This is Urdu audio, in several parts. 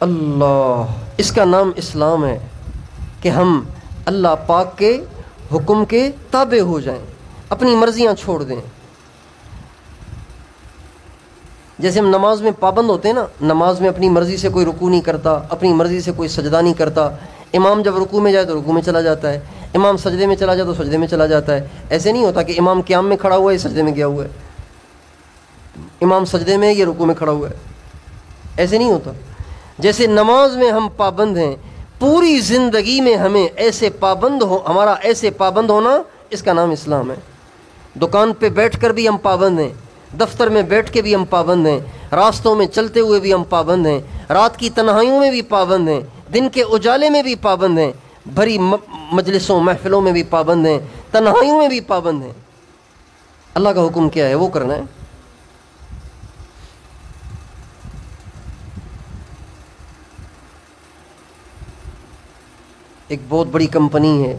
اللہ، اس کا نام اسلام ہے کہ ہم اللہ پاک کے حکم کے تابع ہو جائیں، اپنی مرضیاں چھوڑ دیں۔ جیسے ہم نماز میں پابند ہوتے ہیں نا، نماز میں اپنی مرضی سے کوئی رکوع نہیں کرتا، اپنی مرضی سے کوئی سجدہ نہیں کرتا۔ امام جب رکوع میں جائے تو رکوع میں چلا جاتا ہے، امام سجدے میں چلا جائے تو سجدے میں چلا جاتا ہے۔ ایسے نہیں ہوتا کہ امام قیام میں کھڑا ہوا ہے، سجدے میں گیا ہوا ہے، امام سجدے میں یہ رکوع میں کھڑا ہوا ہے، ایسے نہیں ہوتا۔ جیسے نماز میں ہم پابند ہیں، پوری زندگی میں ہمیں ایسے پابند ہو، ہمارا ایسے پابند ہونا، اس کا نام اسلام ہے۔ دکان پہ بیٹھ کر بھی ہم پابند ہیں، دفتر میں بیٹھ کے بھی ہم پابند ہیں، راستوں میں چلتے ہوئے بھی ہم پابند ہیں، رات کی تنہائیوں میں بھی پابند ہیں، دن کے اجالے میں بھی پابند ہیں، بھری مجلسوں محفلوں میں بھی پابند ہیں، تنہائیوں میں بھی پابند ہیں۔ اللہ کا حکم کیا ہے وہ کرنا ہے۔ ایک بہت بڑی کمپنی ہے،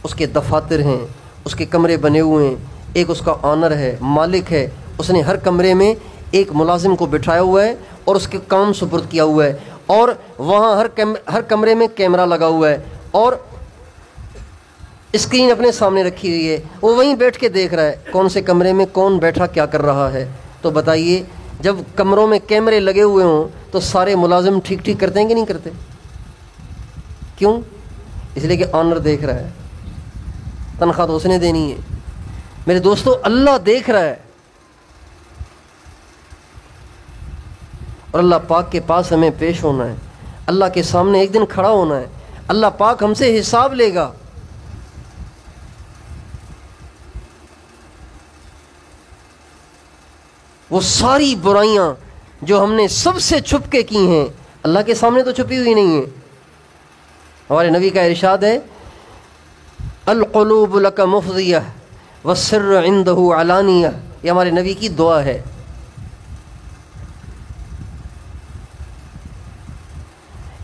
اس کے دفاتر ہیں، اس کے کمرے بنے ہوئے ہیں، ایک اس کا آنر ہے، مالک ہے، اس نے ہر کمرے میں ایک ملازم کو بٹھایا ہوا ہے اور اس کے کام سپرد کیا ہوا ہے، اور وہاں ہر کمرے میں کیمرہ لگا ہوا ہے اور اسکرین اپنے سامنے رکھی ہوئی ہے، وہ وہیں بیٹھ کے دیکھ رہا ہے کون سے کمرے میں کون بیٹھا کیا کر رہا ہے۔ تو بتائیے، جب کمروں میں کیمرے لگے ہوئے ہوں تو سارے ملازم ٹھیک ٹھیک کرتے ہیں کہ نہیں کرتے؟ کیوں؟ اس لیے کہ آنر دیکھ رہا ہے، تنخواہ تو اس نے دینی ہے۔ میرے دوستو، اللہ دیکھ رہا ہے اور اللہ پاک کے پاس ہمیں پیش ہونا ہے، اللہ کے سامنے ایک دن کھڑا ہونا ہے، اللہ پاک ہم سے حساب لے گا۔ وہ ساری برائیاں جو ہم نے سب سے چھپ کے کی ہیں، اللہ کے سامنے تو چھپی ہوئی نہیں ہیں۔ ہمارے نبی کا ارشاد ہے، القلوب لک مفضیہ والسر عنده علانیہ، یہ ہمارے نبی کی دعا ہے۔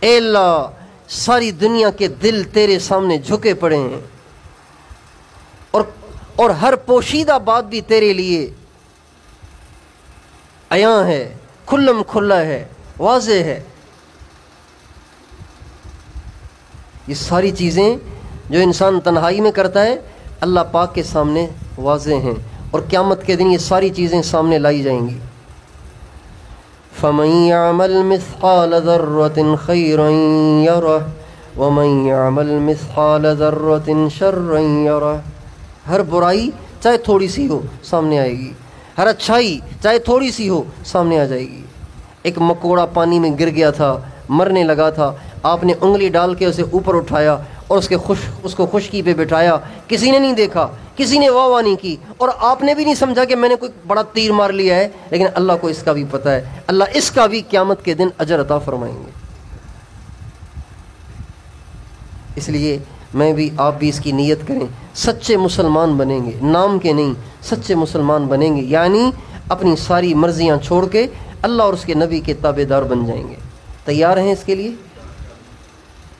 اے اللہ، ساری دنیا کے دل تیرے سامنے جھکے پڑے ہیں اور ہر پوشیدہ بات بھی تیرے لیے عیاں ہے، کھلم کھلا ہے، واضح ہے۔ یہ ساری چیزیں جو انسان تنہائی میں کرتا ہے، اللہ پاک کے سامنے واضح ہیں، اور قیامت کے دن یہ ساری چیزیں سامنے لائی جائیں گی۔ فَمَن يَعْمَلْ مِثْقَالَ ذَرَّةٍ خَيْرًا يَرَهُ وَمَن يَعْمَلْ مِثْقَالَ ذَرَّةٍ شَرًّا يَرَهُ۔ ہر برائی چاہے تھوڑی سی ہو سامنے آئے گی، ہر اچھائی چاہے تھوڑی سی ہو سامنے آ جائے گی۔ ایک مکوڑا پانی میں گر گیا تھا، مرنے لگا تھا، آپ نے انگلی ڈال کے اسے اوپر اٹھایا اور اس کو خشکی پہ بٹھایا، کسی نے نہیں دیکھا، کسی نے واہ واہ نہیں کی، اور آپ نے بھی نہیں سمجھا کہ میں نے کوئی بڑا تیر مار لیا ہے، لیکن اللہ کو اس کا بھی پتہ ہے، اللہ اس کا بھی قیامت کے دن اجر عطا فرمائیں گے۔ اس لیے میں بھی، آپ بھی اس کی نیت کریں، سچے مسلمان بنیں گے، نام کے نہیں، سچے مسلمان بنیں گے، یعنی اپنی ساری مرضیاں چھوڑ کے اللہ اور اس کے نبی کے تابع دار بن جائیں گے۔ تیار ہیں اس کے لیے؟